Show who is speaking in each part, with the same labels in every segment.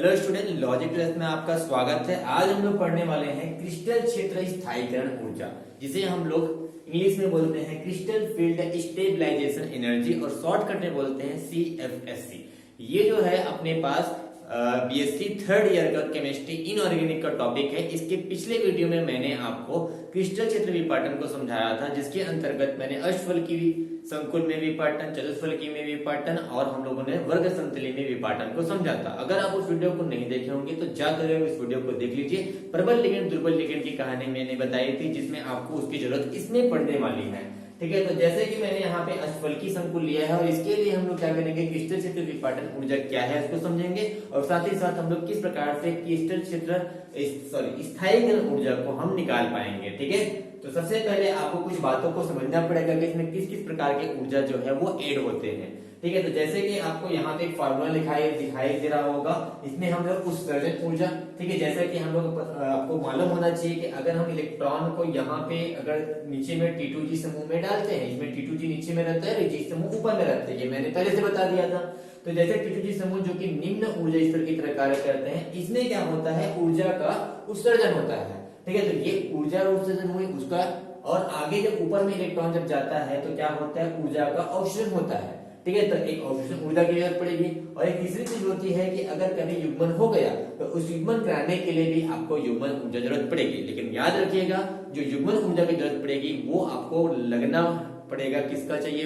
Speaker 1: Hello student, logic class में आपका स्वागत है। आज हम लोग पढ़ने वाले हैं क्रिस्टल क्षेत्र स्थायीकरण ऊर्जा, जिसे हम लोग इंग्लिश में बोलते हैं क्रिस्टल फील्ड स्टेबलाइजेशन एनर्जी और शॉर्टकट में बोलते हैं CFSC। ये जो है अपने पास बीएससी थर्ड ईयर का केमिस्ट्री इनऑर्गेनिक का टॉपिक है। इसके पिछले वीडियो में मैंने आपको क्रिस्टल क्षेत्र विपाटन को समझाया था, जिसके अंतर्गत मैंने अष्टफलकी संकुल में विपाटन, चतुष्फलकी में विपाटन और हम लोगों ने वर्ग संतुलन में विपाटन को समझा था। अगर आप उस वीडियो को नहीं देखे होंगे तो जाकर इस वीडियो को देख लीजिए। प्रबल लिगेंड दुर्बल लिगेंड की कहानी मैंने बताई थी, जिसमें आपको उसकी जरूरत इसमें पड़ने वाली है। ठीक है, तो जैसे कि मैंने यहाँ पे अष्टफलकी संकुल लिया है और इसके लिए हम लोग क्या करेंगे, क्रिस्टल क्षेत्र विपाटन ऊर्जा क्या है उसको समझेंगे और साथ ही साथ हम लोग किस प्रकार से क्रिस्टल क्षेत्र स्थायीकरण ऊर्जा को हम निकाल पाएंगे। ठीक है, तो सबसे पहले आपको कुछ बातों को समझना पड़ेगा कि इसमें किस किस प्रकार के ऊर्जा जो है वो ऐड होते हैं। ठीक है, तो जैसे कि आपको यहाँ पे एक फार्मूला दिखाई दे रहा होगा, इसमें हम लोग उत्सर्जन ऊर्जा, ठीक है, जैसा कि हम लोग आपको मालूम होना चाहिए कि अगर हम इलेक्ट्रॉन को यहाँ पे अगर नीचे में T2G समूह में डालते हैं, इसमें T2G नीचे में रहता है, G समूह ऊपर में रहता है, ये मैंने पहले से बता दिया था। तो जैसे T2G समूह जो कि निम्न ऊर्जा स्तर की तरह कार्य करते हैं, इसमें क्या होता है, ऊर्जा का उत्सर्जन होता है। ठीक है, तो ये ऊर्जा उत्सर्जन हुई उसका, और आगे जब ऊपर में इलेक्ट्रॉन जब जाता है तो क्या होता है, ऊर्जा का अवशोषण होता है। ठीक है, तो एक अवशोषण ऊर्जा की जरूरत पड़ेगी। और एक तीसरी चीज होती है कि अगर कभी युग्मन हो गया तो उस युग्मन कराने के लिए भी आपको युग्मन ऊर्जा जरूरत पड़ेगी। लेकिन याद रखिएगा, जो युग्मन ऊर्जा की जरूरत पड़ेगी वो आपको लगना पड़ेगा, किसका चाहिए,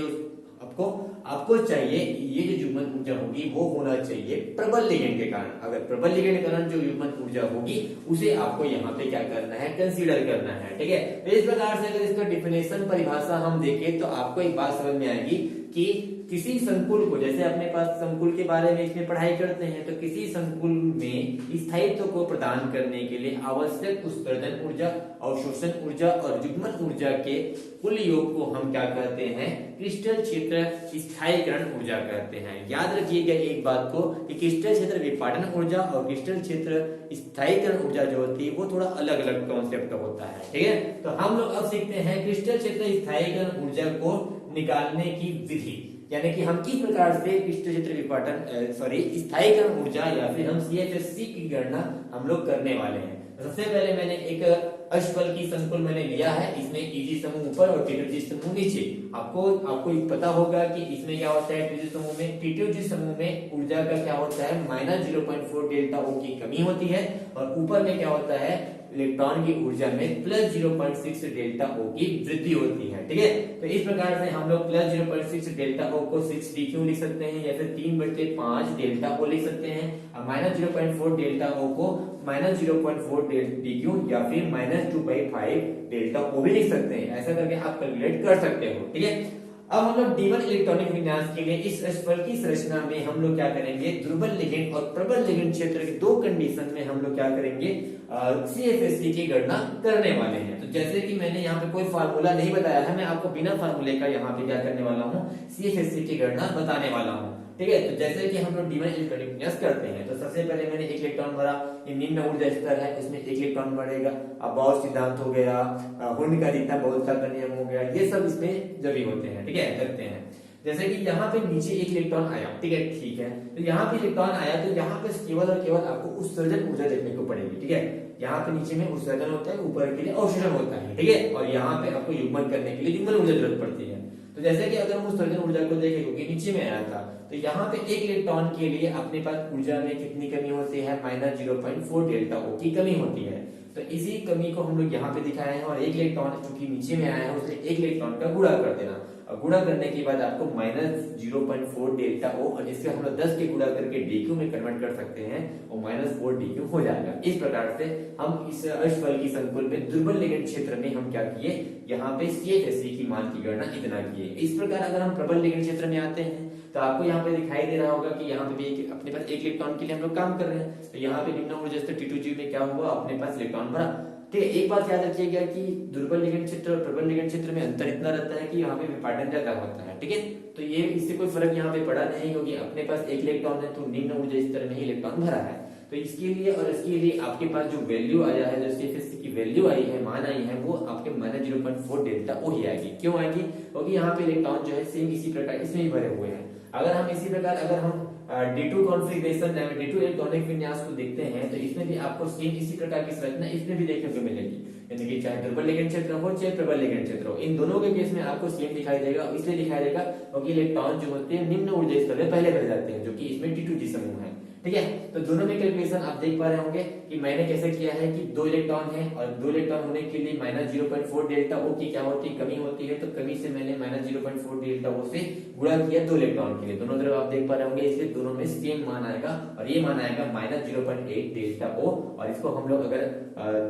Speaker 1: आपको चाहिए ये जो युग्मन ऊर्जा होगी वो होना चाहिए प्रबल लिगेंड के कारण। अगर प्रबल लिगेंड के कारण जो युग्मन ऊर्जा होगी उसे आपको यहाँ पे क्या करना है, कंसीडर करना है। ठीक है, तो इस प्रकार से अगर इसका डिफिनेशन परिभाषा हम देखें तो आपको एक बात समझ में आएगी कि किसी संकुल को, जैसे अपने पास संकुल के बारे में इसमें पढ़ाई करते हैं, तो किसी संकुल में स्थायित्व को प्रदान करने के लिए आवश्यक उत्सर्जन ऊर्जा, अवशोषण ऊर्जा और युग्मन ऊर्जा के कुल योग को हम क्या कहते हैं, क्रिस्टल क्षेत्र स्थायीकरण ऊर्जा कहते हैं। याद रखिएगा एक बात को कि क्रिस्टल क्षेत्र विपाटन ऊर्जा और क्रिस्टल क्षेत्र स्थायीकरण ऊर्जा जो होती है वो थोड़ा अलग अलग कॉन्सेप्ट का होता है। ठीक है, तो हम लोग अब सीखते हैं क्रिस्टल क्षेत्र स्थायीकरण ऊर्जा को निकालने की विधि, यानी कि हम किस प्रकार से क्रिस्टल क्षेत्र विपाटन स्थायीकरण ऊर्जा या फिर हम CFSC की गणना हम लोग करने वाले हैं। सबसे पहले मैंने एक अष्टफलकी संकुल मैंने लिया है, इसमें Eg समूह ऊपर और T2G समूह नीचे। आपको पता होगा कि इसमें क्या होता है, T2G समूह में ऊर्जा का क्या होता है, -0.4 डेल्टा O की कमी होती है और ऊपर में क्या होता है, इलेक्ट्रॉन की ऊर्जा में +0.6 डेल्टा O की वृद्धि होती है। ठीक है, तो इस प्रकार से हम लोग +0.6 डेल्टा O को 6dq लिख सकते हैं या फिर 3/5 डेल्टा O लिख सकते हैं, और -0.4 डेल्टा O को -0.4 dq या फिर -2/5 डेल्टा O भी लिख सकते हैं। ऐसा करके आप कैलकुलेट कर सकते हो। ठीक है, अब हम लोग D1 इलेक्ट्रॉनिक विन्यास के लिए इस अष्टफलकी संरचना में हम लोग क्या करेंगे, दुर्बल लिगेंड और प्रबल लिगेंड क्षेत्र के दो कंडीशन में हम लोग क्या करेंगे, CFSC की गणना करने वाले हैं। तो जैसे कि मैंने यहाँ पे कोई फार्मूला नहीं बताया है, मैं आपको बिना फार्मूले का यहाँ पे क्या करने वाला हूँ, CFSC की गणना बताने वाला हूँ। ठीक है, तो जैसे कि हम लोग D1 इलेक्ट्रॉनिक विन्यास करते हैं, तो सबसे पहले मैंने एक इलेक्ट्रॉन भरा, ये निम्न ऊर्जा स्तर है, उसमें एक इलेक्ट्रॉन बढ़ेगा। अब बॉस सिद्धांत हो गया, हुंड का अधिकतम बहुलता का नियम हो गया, ये सब इसमें जरूरी होते हैं। ठीक है, करते हैं। जैसे कि यहाँ पे नीचे एक इलेक्ट्रॉन आया, ठीक है, तो यहाँ पे इलेक्ट्रॉन आया तो यहाँ पे केवल और केवल आपको उत्सर्जन ऊर्जा देखने को पड़ेगी। ठीक है, यहाँ पे नीचे में उत्सर्जन होता है, ऊपर के लिए अवशोषण होता है। ठीक है, और यहाँ पे आपको युग्मन करने के लिए युग्मन ऊर्जा जरूरत पड़ती है। तो जैसे कि अगर हम उत्सर्जन ऊर्जा को देखें, क्योंकि नीचे में आया था, तो यहाँ पे एक इलेक्ट्रॉन के लिए अपने पास ऊर्जा में कितनी कमी होती है, -0.4 डेल्टा O की कमी होती है। तो इसी कमी को हम लोग यहाँ पे दिखाए हैं, और एक इलेक्ट्रॉन क्योंकि नीचे में आया है उसने एक इलेक्ट्रॉन का गुणा कर देना, और गुणा करने के बाद आपको -0.4 डेल्टा O, और जिससे हम लोग 10 के गुणा करके dq में कन्वर्ट कर सकते हैं, और -4 dq हो जाएगा। इस प्रकार से हम इस अष्टफलकी संकुल में दुर्बल लिगेंड क्षेत्र में हम क्या किए, यहाँ पे CFSC की मान की गणना इतना किए। इस प्रकार अगर हम प्रबल लिगेंड क्षेत्र में आते हैं तो आपको यहाँ पे दिखाई दे रहा होगा कि यहाँ पे भी अपने पास एक इलेक्ट्रॉन के लिए हम लोग काम कर रहे हैं। तो यहाँ पे निम्न ऊर्जा स्तर T2G में क्या हुआ, अपने पास इलेक्ट्रॉन भरा। ठीक है, एक बात याद रखिएगा कि दुर्बल लिगेंड क्षेत्र और प्रबल लिगेंड क्षेत्र में अंतर इतना रहता है कि यहाँ पे विपाटन ज्यादा होता है। ठीक है, तो ये इससे कोई फर्क यहाँ पे पड़ा नहीं, क्योंकि अपने पास एक इलेक्ट्रॉन है तो निम्न ऊर्जा स्तर में ही इलेक्ट्रॉन भरा है। तो इसके लिए और इसके लिए आपके पास जो वैल्यू आया है, जो CFSC की वैल्यू आई है, मान आई है, वो आपके -0.4 डेल्टा O ही आएगी। क्यों आएगी, क्योंकि यहाँ पे इलेक्ट्रॉन जो है सेम इसी प्रकार इसमें ही भरे हुए हैं। अगर हम इसी प्रकार अगर हम D2 कॉन्फ़िगरेशन D2 इलेक्ट्रॉनिक विन्यास को देखते हैं तो इसमें भी आपको सेम इसी प्रकार की संरचना इसमें भी देखने को मिलेगी, यानी कि चाहे दुर्बल लिगेंड क्षेत्र हो चाहे प्रबल लिगेंड क्षेत्र हो, इन दोनों के केस में आपको सेम दिखाई देगा। इसलिए दिखाई देगा क्योंकि इलेक्ट्रॉन जो होते हैं निम्न ऊर्जा स्तर में पहले भर जाते हैं, जो कि इसमें D2G समूह है। ठीक है, तो दोनों में कैलकुलेशन आप देख पा रहे होंगे कि मैंने कैसे किया है कि 2 इलेक्ट्रॉन है और 2 इलेक्ट्रॉन होने के लिए -0.4 डेल्टा ओ की क्या होती है, कमी होती है, तो कमी से मैंने -0.4 डेल्टा ओ से गुणा किया 2 इलेक्ट्रॉन के लिए, दोनों तरफ आप देख पा रहे होंगे, इसलिए दोनों में सेम मान आएगा और ये मान आएगा -0.8 डेल्टा ओ, और इसको हम लोग अगर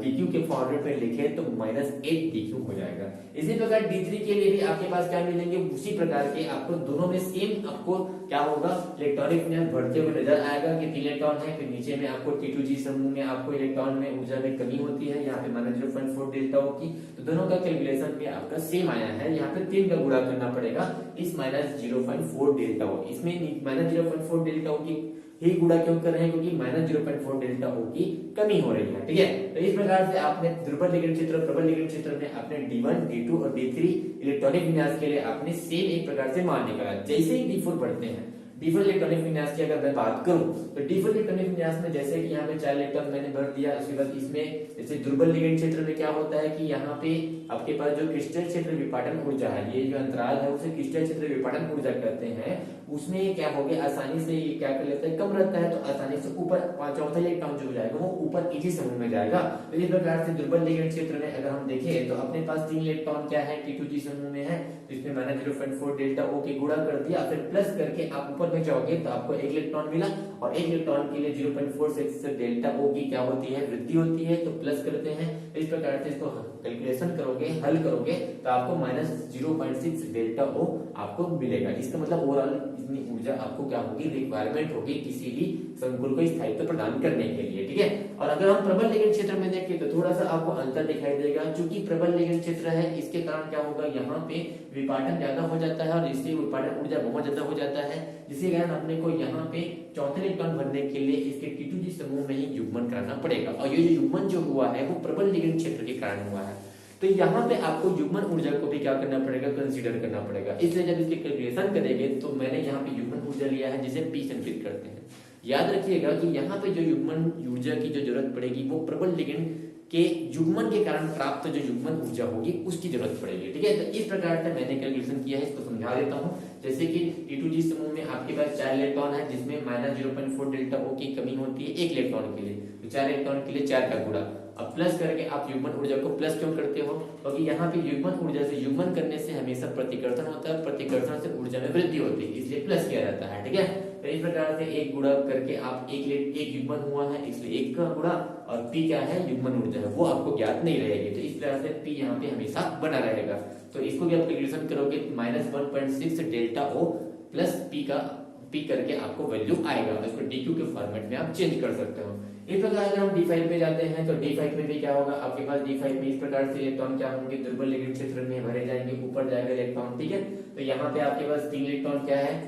Speaker 1: dq के फॉर्मेट में लिखे तो -8 dq हो जाएगा। इसी प्रकार D3 के लिए भी आपके पास क्या मिलेंगे, उसी प्रकार के आपको दोनों में सेम आपको क्या होगा, इलेक्ट्रॉनिक विन्यास बढ़ते हुए नजर आएगा कि 3 इलेक्ट्रॉन है, फिर नीचे में आपको T2G समूह में आपको इलेक्ट्रॉन में ऊर्जा में कमी होती है, यहाँ पे -0.4 डेल्टा ओ की, तो दोनों का कैलकुलेशन भी आपका सेम आया है। यहाँ पे 3 का गुणा करना पड़ेगा इस -0.4 डेल्टा ओ, इसमें -0.4 डेल्टा ओ की ही गुणा क्यों कर रहे हैं, क्योंकि -0.4 डेल्टा ओ की कमी हो रही है। ठीक है, तो इस प्रकार से आपने दुर्बल लिगेंड क्षेत्र प्रबल लिगेंड क्षेत्र में आपने D1 D2 और D3 इलेक्ट्रॉनिक विन्यास के लिए आपने सेम एक प्रकार से मान निकाला। जैसे ही D4 बढ़ते हैं, D4 इलेक्ट्रॉनिक विन्यास की अगर मैं बात करूं तो D4 इलेक्ट्रॉनिक विन्यास में जैसे कि यहाँ पे 4 इलेक्ट्रॉन मैंने भर दिया, उसके बाद इसमें जैसे दुर्बल लिगेंड क्षेत्र में क्या होता है कि यहाँ पे आपके पास जो क्रिस्टल क्षेत्र विपाटन ऊर्जा है, ये जो अंतराल है उसे क्रिस्टल क्षेत्र विपाटन ऊर्जा कहते हैं, उसमें क्या हो गया आसानी से ये क्या कर लेता है, कम रहता है, तो आसानी से ऊपर चौथा इलेक्ट्रॉन जो हो जाएगा वो ऊपर इसी समूह में जाएगा। तो इस प्रकार से दुर्बल लिगेंड क्षेत्र में अगर हम देखें तो अपने पास 3 इलेक्ट्रॉन क्या है, T2G समूह में है, तो इसमें -0.4 डेल्टा ओ के गुणा कर दिया, फिर प्लस करके आप ऊपर में जाओगे तो आपको 1 इलेक्ट्रॉन मिला, और 1 इलेक्ट्रॉन के लिए 0.46 डेल्टा ओ की क्या होती है, वृद्धि होती है, तो प्लस करते हैं। इस प्रकार से इसको कैलकुलेशन करोगे, हल करोगे तो आपको -0.6 डेल्टा ओ आपको मिलेगा। इसका मतलब ओवरऑल इतनी ऊर्जा आपको क्या होगी, रिक्वायरमेंट होगी किसी भी संकुल को स्थायित्व प्रदान करने के लिए। ठीक है, और अगर हम प्रबल लिगेंड क्षेत्र में देखें तो थोड़ा सा आपको अंतर दिखाई देगा, क्योंकि प्रबल लिगेंड क्षेत्र है, इसके कारण क्या होगा, यहाँ पे विपाटन ज्यादा हो जाता है और इससे विपाटन ऊर्जा बहुत ज्यादा हो जाता है, जिसके कारण अपने को यहाँ पे चौथे इलेक्ट्रॉन भरने के लिए इसके T2G समूह में ही युग्मन करना पड़ेगा, और ये जो युग्मन जो हुआ है वो प्रबल लिगेंड क्षेत्र के कारण हुआ है। तो यहाँ पे आपको युग्मन ऊर्जा को भी क्या करना पड़ेगा, कंसीडर करना पड़ेगा। इसलिए जब इसके कैलकुलेशन करेंगे तो मैंने यहाँ पे युग्मन ऊर्जा लिया है जिसे P संकेत करते हैं। याद रखिएगा कि यहाँ पे जो युग्मन ऊर्जा की जो जरूरत पड़ेगी वो प्रबल लिगेंड के युग्मन के कारण प्राप्त जो युग्मन ऊर्जा होगी उसकी जरूरत पड़ेगी। ठीक है, तो इस प्रकार से मैंने कैलकुलेशन किया है, इसको समझा देता हूँ। जैसे कि T2G समूह में आपके पास 4 इलेक्ट्रॉन है, जिसमें -0.4 डेल्टा ओ की कमी होती है 1 इलेक्ट्रॉन के लिए, तो 4 इलेक्ट्रॉन के लिए 4 का गुणा, अब प्लस करके आप युग्मन ऊर्जा को प्लस क्यों करते हो, क्योंकि यहाँ पे युग्मन ऊर्जा से युग्मन करने से हमेशा प्रतिकर्षण होता है, प्रतिकर्षण से ऊर्जा में वृद्धि होती है, इसलिए प्लस किया जाता है। ठीक है, तो इस प्रकार से एक गुणा करके आप एक युग्मन हुआ है इसलिए 1 का गुणा, और P क्या है, युग्मन ऊर्जा है, वो आपको ज्ञात नहीं रहेगी, तो इस प्रकार से P यहाँ पे हमेशा बना रहेगा। तो इसको भी आप कैलकुलेशन करोगे -1.6 डेल्टा ओ प्लस P करके आपको वैल्यू आएगा, इसको DQ के फॉर्मेट में आप चेंज कर सकते हो। इस प्रकार अगर हम D5 पे जाते हैं तो D5 में भी क्या होगा, आपके पास D5 में इस प्रकार से इलेक्ट्रॉन क्या होंगे, दुर्बल लिगेंड क्षेत्र में भरे जाएंगे, ऊपर जाएगा इलेक्ट्रॉन। ठीक है, तो यहाँ पे आपके पास 3 इलेक्ट्रॉन क्या है,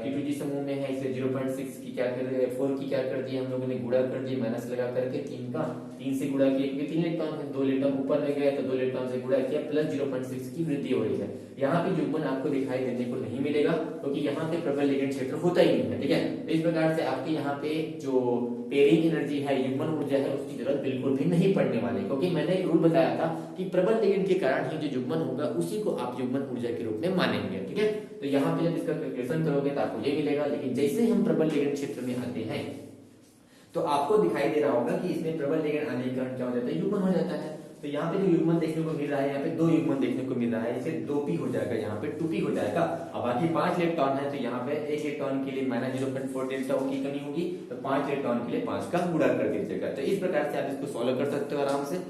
Speaker 1: T2G समूह में है, इसलिए 0.6 की क्या कर दिया, 4 की क्या कर दिया हम लोगों ने, गुणा कर दिया, माइनस लगा करके 3 से गुणा किया, क्योंकि 3 इलेक्ट्रॉन है, 2 इलेक्ट्रॉन ऊपर में गया तो 2 इलेक्ट्रॉन से गुणा किया, प्लस 0.6 की वृद्धि हो रही है। यहाँ पे युग्मन आपको दिखाई देने को नहीं मिलेगा, क्योंकि यहाँ पे प्रबल लिगेंड क्षेत्र होता ही नहीं है। ठीक है, तो इस प्रकार से आपके यहाँ पे जो पेयरिंग एनर्जी है, युग्मन ऊर्जा है, उसकी जरूरत बिल्कुल भी नहीं पड़ने वाली, क्योंकि मैंने एक रूल बताया था कि प्रबल लिगेंड के कारण ही जो युग्मन होगा उसी को आप युग्मन ऊर्जा के रूप में मानेंगे। ठीक है, तो यहाँ पे जब इसका कैलकुलेशन करोगे तो आपको ये मिलेगा, लेकिन जैसे ही हम प्रबल लिगेंड क्षेत्र में आते हैं तो आपको दिखाई दे रहा होगा कि इसमें प्रबल लिगेंड आने के कारण क्या हो जाता है, युग्मन हो जाता है। तो यहाँ पे जो युग्मन देखने को मिल रहा है, यहाँ पे 2 युग्मन देखने को मिल रहा है, इसे 2p हो जाएगा, यहाँ पे 2p हो जाएगा। अब बाकी 5 इलेक्ट्रॉन है, तो यहाँ पे 1 इलेक्ट्रॉन के लिए -0.4 डेल्टा ओ की कमी होगी, तो 5 इलेक्ट्रॉन के लिए 5 का गुणा कर दीजिएगा। तो इस प्रकार से आप इसको सॉल्व कर सकते हो आराम से।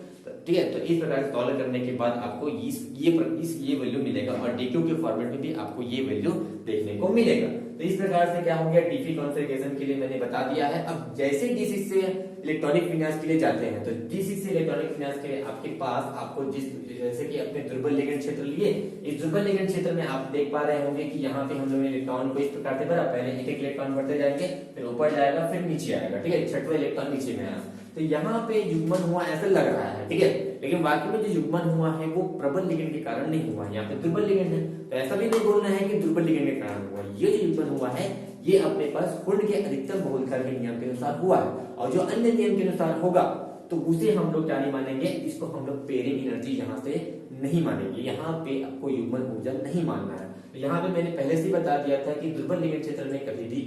Speaker 1: ठीक है, तो इस प्रकार से सॉल्व करने के बाद आपको ये वैल्यू मिलेगा, और DQ के फॉर्मेट में भी आपको ये वैल्यू देखने को मिलेगा। तो इस प्रकार से क्या हो गया, D3 कॉन्फ़िगरेशन के लिए मैंने बता दिया है। अब जैसे D6 से इलेक्ट्रॉनिक विन्यास के लिए जाते हैं, तो D6 से इलेक्ट्रॉनिक विन्यास के लिए आपके पास आपको जैसे कि अपने दुर्बल लिगेंड क्षेत्र लिए, इस दुर्बल लिगेंड क्षेत्र में आप देख पा रहे होंगे कि यहाँ पे हम लोग इलेक्ट्रॉन को इस प्रकार से भरा, पहले एक इलेक्ट्रॉन बढ़ते जाएंगे, फिर ऊपर जाएगा, फिर नीचे आएगा। ठीक है, 6वां इलेक्ट्रॉन नीचे में आया, तो यहाँ पे युग्मन हुआ ऐसा लग रहा है। ठीक है, लेकिन वाकई में जो युग्मन हुआ है वो प्रबल लिगेंड के कारण नहीं हुआ, यहाँ पे दुर्बल लिगेंड है, तो ऐसा भी नहीं बोलना है कि दुर्बल लिगेंड के कारण हुआ। ये जो युग्मन हुआ है ये अपने पास हुंड के अधिकतम बहुलता के नियम के अनुसार हुआ है, और जो अन्य नियम के अनुसार होगा तो उसे हम लोग क्या नहीं मानेंगे, इसको हम लोग पेयरिंग एनर्जी यहाँ से नहीं मानेंगे। यहाँ पे आपको युग्मन ऊर्जा नहीं मानना है। तो यहाँ पे मैंने पहले से ही बता दिया था कि दुर्बल लिगेंड क्षेत्र में कभी भी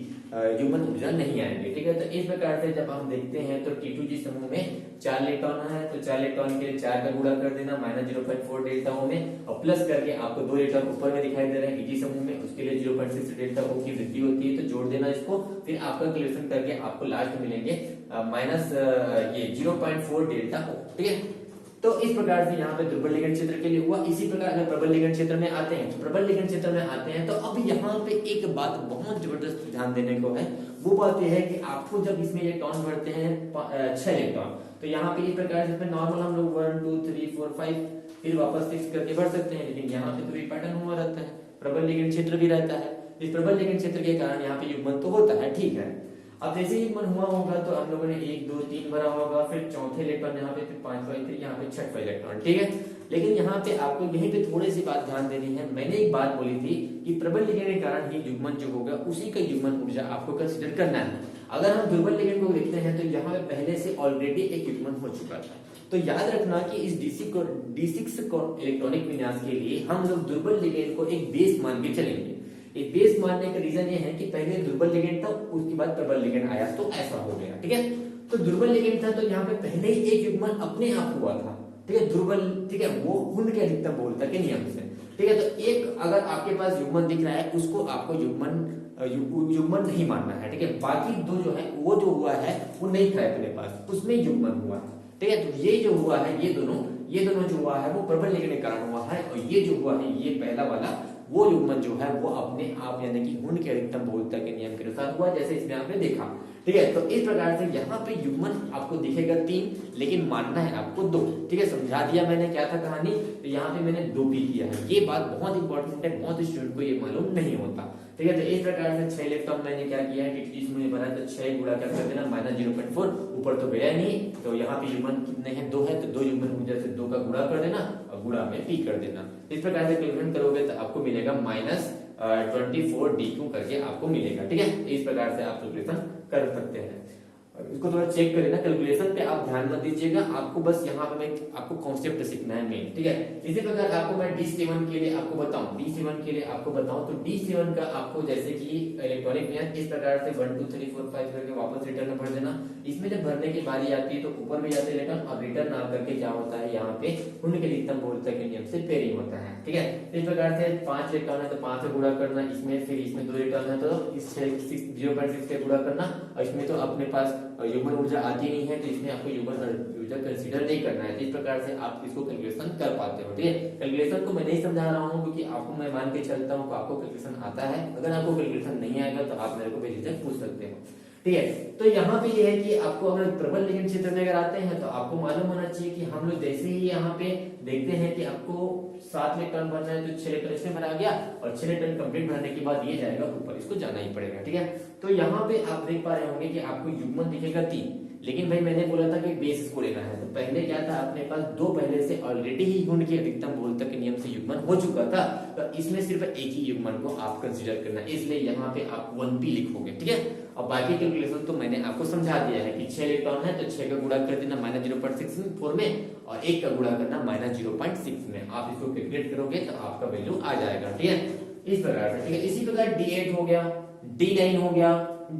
Speaker 1: युग्मन ऊर्जा नहीं आएंगे, ठीक है। तो इस प्रकार से जब हम देखते हैं तो T2G समूह में 4 इलेक्ट्रॉन है, तो 4 इलेक्ट्रॉन के लिए 4 का गुणा कर देना -0.4 डेल्टा ओ में, और प्लस करके आपको 2 इलेक्ट्रॉन ऊपर में दिखाई दे रहे हैं Eg समूह में, उसके लिए 0.6 डेल्टा ओ की वृद्धि होती है, तो जोड़ देना इसको, फिर आपका कैलकुलेशन करके आपको लास्ट में मिलेंगे माइनस ये 0.4 डेल्टा ओ, ठीक है। तो इस प्रकार से यहाँ पे दुर्बल लिगेंड क्षेत्र के लिए हुआ। इसी प्रकार अगर प्रबल लिगेंड क्षेत्र में आते हैं, प्रबल लिगेंड क्षेत्र में आते हैं, तो अब यहाँ पे एक बात बहुत जबरदस्त ध्यान देने को है, वो बात यह है कि आपको जब इसमें इलेक्ट्रॉन भरते हैं 6 इलेक्ट्रॉन, तो यहाँ पे इस प्रकार से नॉर्मल हम लोग 1 2 3 4 5 फिर वापस 6 करके भर सकते हैं, लेकिन यहाँ पे तो भी पैटर्न हुआ रहता है, प्रबल लिगेंड क्षेत्र भी रहता है। इस प्रबल लिगेंड क्षेत्र के कारण यहाँ पे युग्मन तो होता है, ठीक है। अब जैसे ही युग्मन हुआ होगा तो हम लोगों ने 1 2 3 भरा होगा, फिर चौथे इलेक्ट्रॉन यहाँ पे, फिर 5वां, फिर यहाँ पे 6वां इलेक्ट्रॉन, ठीक है। लेकिन यहाँ पे आपको यहीं पे थोड़ी सी बात ध्यान देनी है। मैंने एक बात बोली थी कि प्रबल लिगेंड के कारण ही युग्मन जो होगा उसी का युग्मन ऊर्जा आपको कंसीडर करना है। अगर हम दुर्बल लिगेंड को देखते हैं तो यहाँ पे पहले से ऑलरेडी एक युग्मन हो चुका था, तो याद रखना कि इस D6 इलेक्ट्रॉनिक विन्यास के लिए हम लोग दुर्बल लिगेंड को एक बेस मान के चलेंगे। एक बेस मानने का रीजन ये है कि पहले दुर्बल लिगेंड था, उसके बाद प्रबल लिगेंड आया, तो ऐसा हो गया, ठीक है। तो दुर्बल लिगेंड था तो यहाँ पे पहले ही एक युग्मन अपने आप हुआ था, ठीक है, दुर्बल, ठीक है, वो हुंड के अधिकतम बहुलता के नियम से, ठीक है। तो एक अगर आपके पास युग्मन दिख रहा है, उसको आपको युग्मन नहीं मानना है, ठीक है। बाकी दो जो है वो जो हुआ है वो नहीं था अपने पास, उसमें युग्मन हुआ, ठीक है। तो ये जो हुआ है ये दोनों जो हुआ है वो प्रबल लिगेंड के कारण हुआ है, और ये जो हुआ है ये पहला वाला वो युग्मन जो है वो अपने आप यानी कि हुंड के अधिकतम बहुलता के नियम के अनुसार हुआ, जैसे इसमें आपने देखा, ठीक है। तो इस प्रकार से यहाँ पे युग्मन आपको दिखेगा 3, लेकिन मानना है आपको 2, ठीक है। समझा दिया मैंने क्या था कहानी, तो यहाँ पे मैंने 2 भी किया है। ये बात बहुत इंपॉर्टेंट है, बहुत स्टूडेंट को ये मालूम नहीं होता, ठीक है। तो इस प्रकार से 6 इलेक्ट्रॉन मैंने क्या किया है, इसमें बना तो 6 गुणा क्या कर देना -0.4, ऊपर तो गया नहीं, तो यहाँ पे युग्मन कितने हैं, 2 है, तो 2 युग्मन ऊर्जा से 2 का गुणा कर देना और गुणा में p कर देना। इस प्रकार से कैलकुलेट करोगे तो आपको मिलेगा -24 dq करके आपको मिलेगा, ठीक है। इस प्रकार से आप कैलकुलेशन कर सकते हैं। इसको थोड़ा चेक करें ना, कैलकुलेशन पे आप ध्यान मत दीजिएगा, आपको बस यहाँ पे मैं आपको कॉन्सेप्ट सीखना है मेन, ठीक है। इसी प्रकार आपको मैं D7 के लिए आपको बताऊं, D7 के लिए आपको बताऊं तो D7 का आपको जैसे कि इलेक्ट्रॉनिक विन्यास इस प्रकार से 1 2 3 4 5 करके वापस रिटर्न भर देना। इसमें जब भरने की बारी आती है तो ऊपर में जाते इलेक्ट्रॉन, और रिटर्न ना करके क्या होता है यहाँ पे हुंड के अधिकतम बहुलता के नियम से पेयरिंग होता है, ठीक है। इस प्रकार से 5 इलेक्ट्रॉन है तो 5 से गुणा करना, इसमें फिर इसमें 2 इलेक्ट्रॉन है तो इस 0.6 से गुणा करना, और इसमें तो अपने पास युग्मन ऊर्जा आती नहीं है, तो इसमें आपको युग्मन ऊर्जा कंसीडर नहीं करना है। तो इस प्रकार से आप इसको कैलकुलेशन कर पाते हो, ठीक है। कैलकुलेशन को मैं नहीं समझा रहा हूँ क्योंकि आपको मैं मान के चलता हूँ आपको कैलकुलेशन आता है। अगर आपको कैलकुलेशन नहीं आएगा तो आप मेरे को बेझिझक पूछ सकते हो, ठीक है। तो यहाँ पे ये है कि आपको अगर प्रबल लिगेंड क्षेत्र में अगर आते हैं तो आपको मालूम होना चाहिए कि हम लोग जैसे ही यहाँ पे देखते हैं कि आपको 7 इलेक्ट्रॉन भरना है तो 6 इलेक्ट्रॉन इसमें भरा गया, और 6 इलेक्ट्रॉन कंप्लीट भरने के बाद ये जाएगा ऊपर, इसको जाना ही पड़ेगा, ठीक है। तो यहाँ पे आप देख पा रहे होंगे कि आपको युग्मन दिखेगा 3, लेकिन भाई मैंने बोला था कि बेस इसको लेना है, तो पहले क्या था अपने पास 2 पहले से ऑलरेडी ही हुंड के अधिकतम बहुलता के नियम से युग्मन हो चुका था, तो इसमें सिर्फ एक ही युग्मन को आप कंसीडर करना, इसलिए यहाँ पे आप 1p लिखोगे, ठीक है। और बाकी कैलकुलेशन तो मैंने आपको समझा दिया है कि 6 इलेक्ट्रॉन है तो 6 का गुणा कर देना -0.64 में, और 1 का गुणा करना -0.6 में। आप इसको कैलकुलेट करोगे तो आपका वैल्यू आ जाएगा, ठीक है। इस प्रकार से, ठीक है। इसी प्रकार D8 हो गया, D9 हो गया,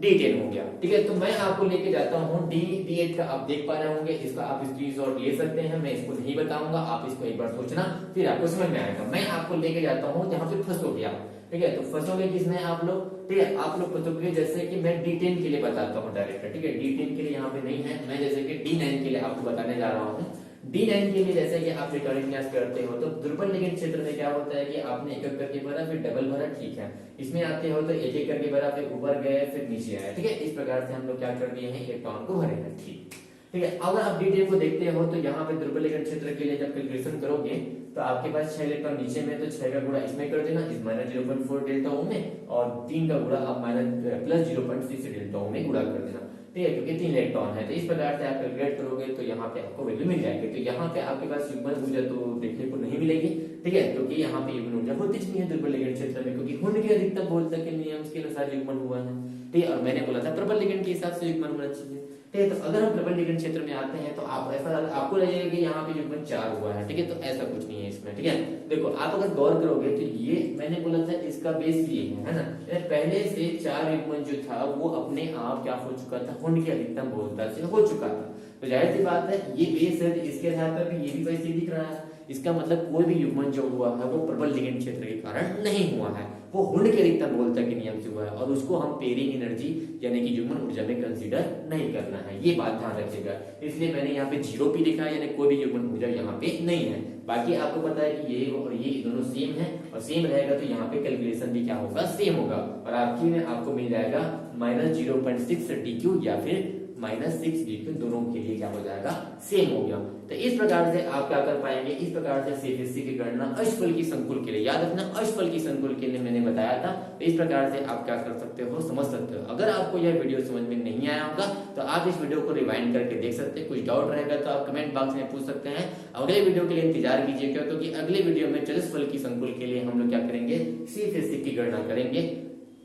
Speaker 1: D10 हो गया, ठीक है। तो मैं आपको लेके जाता हूँ D8 का, आप देख पा रहे होंगे, इसका आप स्क्रीनशॉट ले सकते हैं, मैं इसको नहीं बताऊंगा, आप इसको एक बार सोचना फिर आपको समझ में आएगा। मैं आपको लेके जाता हूँ जहाँ पे फंसोगे आप, ठीक है। तो फंसोगे किसमें आप लोग, ठीक है, आप लोग फंसोगे जैसे कि मैं D10 के लिए बताता हूँ डायरेक्ट, ठीक है। D10 के लिए यहाँ पे नहीं है, मैं जैसे कि D9 के लिए आपको बताने जा रहा हूँ। D9 के लिए जैसे कि आप रिटर्निंग विन्यास करते हो तो दुर्बल लिगेंड क्षेत्र में क्या होता है कि आपने एक करके भरा फिर डबल भरा, ठीक है। इसमें आते हो तो एक करके भरा, फिर ऊपर गए फिर नीचे आया, ठीक है। इस प्रकार से हम लोग क्या कर दिए हैं, इलेक्ट्रॉन को भरे हैं, ठीक है। अगर आप D10 को देखते हो तो यहाँ पे दुर्बल लिगेंड क्षेत्र के लिए जब कैलकुलेशन करोगे तो आपके पास 6 इलेक्ट्रॉन नीचे में, तो 6 का गुणा इसमें कर देना, इस -0.4 डेल्टा ओ में, और 3 का गुणा आप +0.6 डेल्टा ओ में गुणा कर देना। ठीक है, क्योंकि 3 इलेक्ट्रॉन है। तो इस प्रकार से आप कैलकुलेट करोगे तो यहाँ पे आपको वैल्यू मिल जाएगी। तो यहाँ पे आपके पास युग्मन ऊर्जा तो देखने को नहीं मिलेगी, ठीक है, क्योंकि यहाँ पे युग्मन ऊर्जा होती नहीं है दुर्बल लिगेंड क्षेत्र में, क्योंकि हुंड के अधिकतम बोलता के नियम के अनुसार युग्मन हुआ है, ठीक है। और मैंने बोला था प्रबल लिगेंड के हिसाब से युग्मन होना चाहिए, ठीक है। तो अगर हम प्रबल लिगेंड क्षेत्र में आते हैं तो आप ऐसा आपको लगेगा कि यहाँ पे युग्मन 4 हुआ है, ठीक है। तो ऐसा कुछ नहीं है इसमें, ठीक है। देखो आप अगर गौर करोगे तो ये मैंने बोला था इसका बेस ये है ना, पहले से 4 युग्मन जो था वो अपने आप क्या हो चुका था, हुंड के अधिकतम बोलता से हो चुका था। तो जाहिर सी बात है ये बेस है, इसके आधार पर भी ये भी वैसे दिख रहा है। इसका मतलब कोई भी युग्मन जो हुआ है वो प्रबल लिगेंड क्षेत्र के कारण नहीं हुआ है, वो हुंड के अधिकतम बोलता के नियम से हुआ है, और उसको हम पेयरिंग एनर्जी यानी कि युग्मन ऊर्जा में कंसीडर नहीं करना है, ये बात ध्यान रखिएगा। इसलिए मैंने यहाँ पे 0p लिखा है, यानी कोई भी युग्मन ऊर्जा यहाँ पे नहीं है। बाकी आपको पता है कि ये और ये दोनों सेम है, और सेम रहेगा तो यहाँ पे कैलकुलेशन भी क्या होगा, सेम होगा, और आखिर में आपको मिल जाएगा -0.6 dq या फिर -6 dq, दोनों के लिए क्या हो जाएगा, सेम हो गया। तो इस प्रकार से आप क्या कर पाएंगे, इस प्रकार से CFSC की गणना अष्टफल की संकुल के लिए, याद रखना अष्टफल की संकुल के लिए मैंने बताया था। तो इस प्रकार से आप क्या कर सकते हो, समझ सकते हो। अगर आपको यह वीडियो समझ में नहीं आया होगा तो आप इस वीडियो को रिवाइंड करके देख सकते हैं। कुछ डाउट रहेगा तो आप कमेंट बॉक्स में पूछ सकते हैं। अगले वीडियो के लिए इंतजार कीजिएगा, क्योंकि अगले वीडियो में चतुष्फल की संकुल के लिए हम लोग क्या करेंगे, CFSC की गणना करेंगे,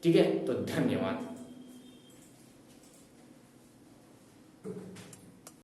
Speaker 1: ठीक है। तो धन्यवाद।